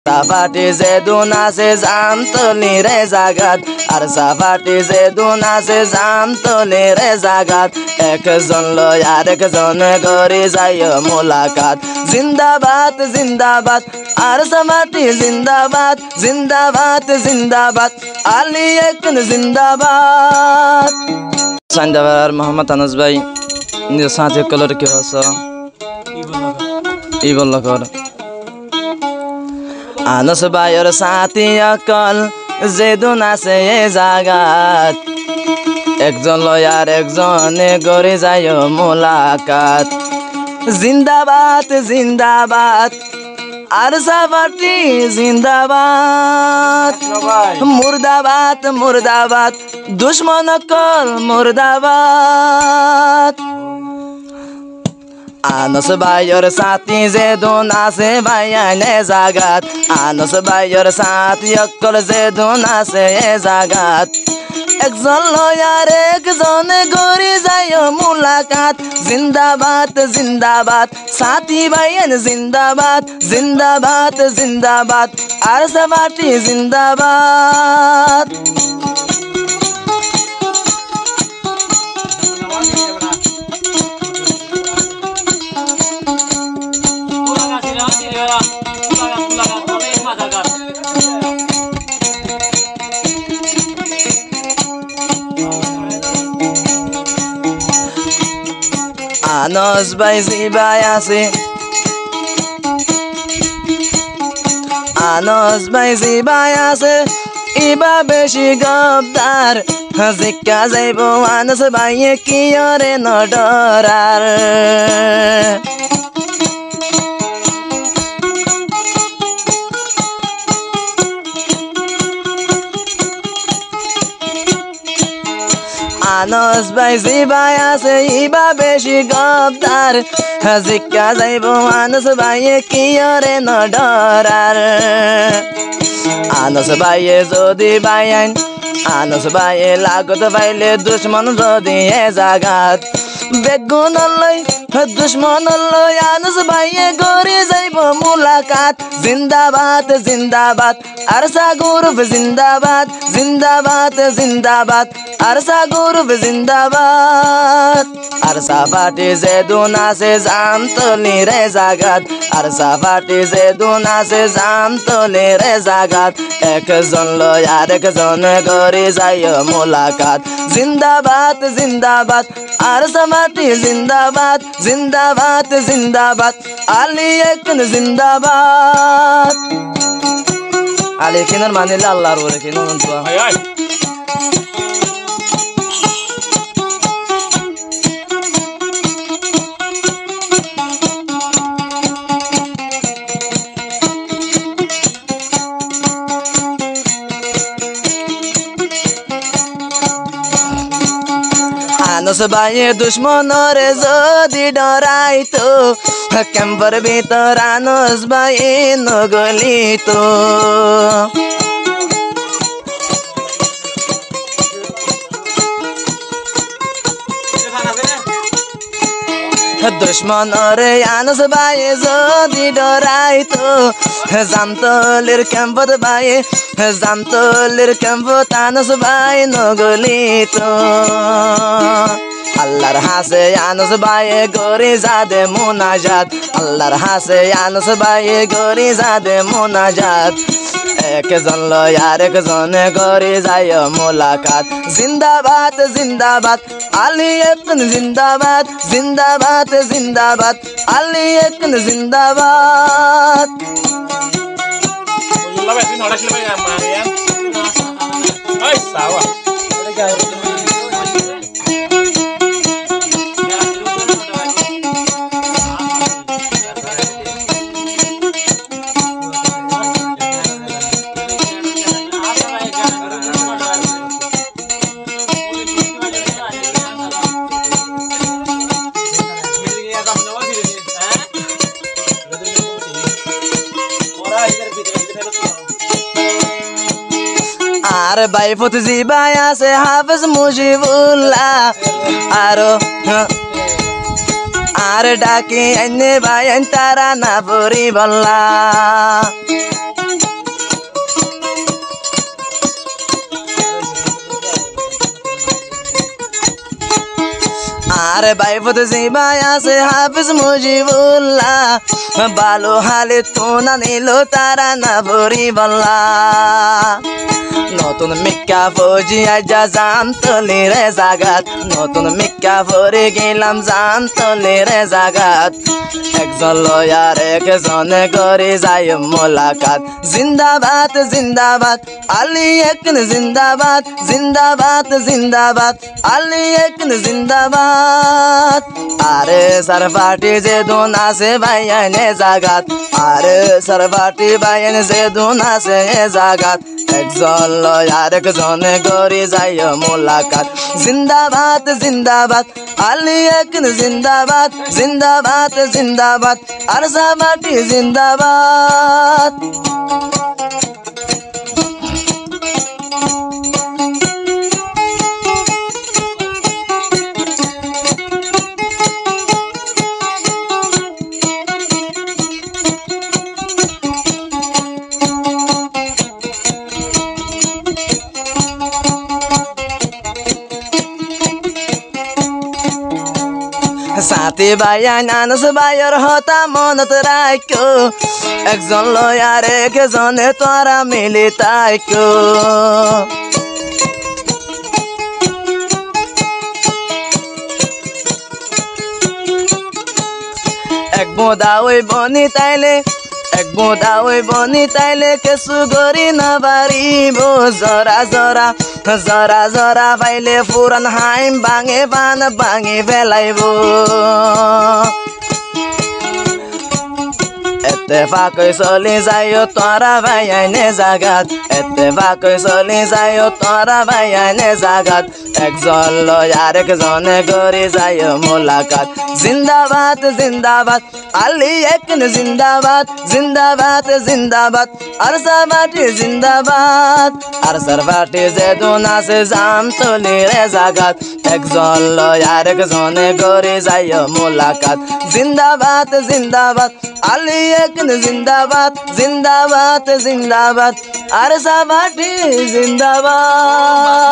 সাফাটি যে দুনাসে জামতলি রে জাগাত আর সাফাটি যে দুনাসে জামতলি রে জাগাত একজন লয় আর একজন করে যায় মোলাকাত জিন্দাবাদ জিন্দাবাদ আর সাফাটি জিন্দাবাদ জিন্দাবাদ জিন্দাবাদ আলী একন জিন্দাবাদ সান্দাবার মোহাম্মদ আনাস ভাই নিজ সাথে কলর কি হস ই বলল কর আনস ভাইয়ের সাথী অকল যে দুনাসে এ জাগাত একজন লয় আর একজনে গড়ে যায় মোলাকাত জিন্দাবাদ জিন্দাবাদ আর সাফাটি জিন্দাবাদ মুর্দাবাদ মুর্দাবাদ দুশ্মন অকল মুর্দাবাদ আনস ভাইয়ের সাথী যে দুনাসে ভাইয়ানে জাগাত আনস ভাইয়ের সাথী অকল যে দুনাসে এ জাগাত একজন লয় আর একজনে গড়ে যায় মোলাকাত জিন্দাবাদ জিন্দাবাদ সাথী ভাইয়ান জিন্দাবাদ জিন্দাবাদ জিন্দাবাদ আর সাফাটি জিন্দাবাদ আনস ভাই জিবাই আছে আনস ভাই জিবাই আছে ইবা বেশি গবদার জিকা যাইব আনস ভাইয়ে কি রে নডরার আনস ভাই জিবাই আছে ইবা বেশি গবদার জিকা যাইব আনস ভাইয়ে কি রে নডরার আনস ভাইয়ে যদি বাইন আনস ভাইয়ে লাগত পাইলে দুশ্মন যদি এ জাগাত বেগুন লই দুশ্মন লই আনস ভাইয়ে গড়ে যাইব মোলাকাত জিন্দাবাদ জিন্দাবাদ আর সাগরুব জিন্দাবাদ জিন্দাবাদ জিন্দাবাদ আর সাগরুব জিন্দাবাদ আর সাফাটি যে দুনাসে জামতলি রে জাগাত আর সাফাটি যে দুনাসে জামতলি রে জাগাত একজন লয় আর একজন গড়ে যায় মোলাকাত জিন্দাবাদ জিন্দাবাদ আর সাফাটি জিন্দাবাদ জিন্দাবাদ জিন্দাবাদ আলী একন জিন্দাবাদ আলী কিনার মানিলে আল্লাহর ওরে কিনার আনস ভাইয়ে দুশ্মন রে যদি ডরাইতো ক্যাম্পর ভিতর আনস ভাইয়ে নগলিতো দুশ্মন রে আনস ভাইয়ে যদি ডরাইতো জামতলির ক্যাম্পত ভাইয়ে জামতলির ক্যাম্পত আনস ভাই নগলিতো আল্লাহর হাসে আনস ভাইয়ে গড়ে যাদে মোনাজাত আল্লাহর হাসে আনস ভাইয়ে গড়ে যাদে মোনাজাত একজন লয় আর একজনে গড়ে যায় মোলাকাত জিন্দাবাদ জিন্দাবাদ আলী একন জিন্দাবাদ জিন্দাবাদ জিন্দাবাদ আলী একন জিন্দাবাদ আর বাইফত জিবাই আছে হাফেজ মুজিবুল্লাহ আর ডাকি এনে ভাই তারা না পরি বল্লা আরে বাইফত জিবাই আছে হাফিজ মুজিবুল্লাহ বালু হালে তোনা নিল তারা না ভরি বল্লা নতুন মিক্কা ফৌজি আইজা জান তলি রে জাগাত নতুন মিক্কা ভরে গেলাম জান তলি রে জাগাত একজন লয়ার একজনে করে যায় মোলাকাত জিন্দাবাদ জিন্দাবাদ আলী একন জিন্দাবাদ জিন্দাবাদ জিন্দাবাদ আলী একন জিন্দাবাদ আরে সরপাটি যে দুন আছে ভাইয়ানে জাগাত আরে সরপাটি ভাইয়ানে যে দুন আছে জাগাত একজন লয়ার একজনে করে যায় মোলাকাত জিন্দাবাদ জিন্দাবাদ আলী একন জিন্দাবাদ জিন্দাবাদ জিন্দাবাদ আর সরপাটি জিন্দাবাদ সাথী ভাইয়া নানস ভাইয়ের হতা মনত রাখো একজন লয়ার একজনে তোরা মিলি তাইকো এক বোদা ওই বনি তাইলে এক বোদা ওই বনি তাইলে কেসু গরি না পারিব জরা জরা জরা জরা পাইলে পুরান হাইম ভাঙে পান ভাঙি ফেলাইব এত্তেফাক চলি যায় তোরা ভাইয়ানে জাগাত এত্তেফাক চলি যায় তোরা ভাইয়ানে জাগাত একজন লয়ার একজনে করে যায় মোলাকাত জিন্দাবাদ জিন্দাবাদ আলী একন জিন্দাবাদ জিন্দাবাদ জিন্দাবাদ আর সরপাটি জিন্দাবাদ আর সরপাটি যে দুন আছে জাম তলি রে জাগাত একজন লয়ার একজনে করে যায় মোলাকাত জিন্দাবাদ জিন্দাবাদ আলী একন জিন্দাবাদ জিন্দাবাদ জিন্দাবাদ আর সরপাটি জিন্দাবাদ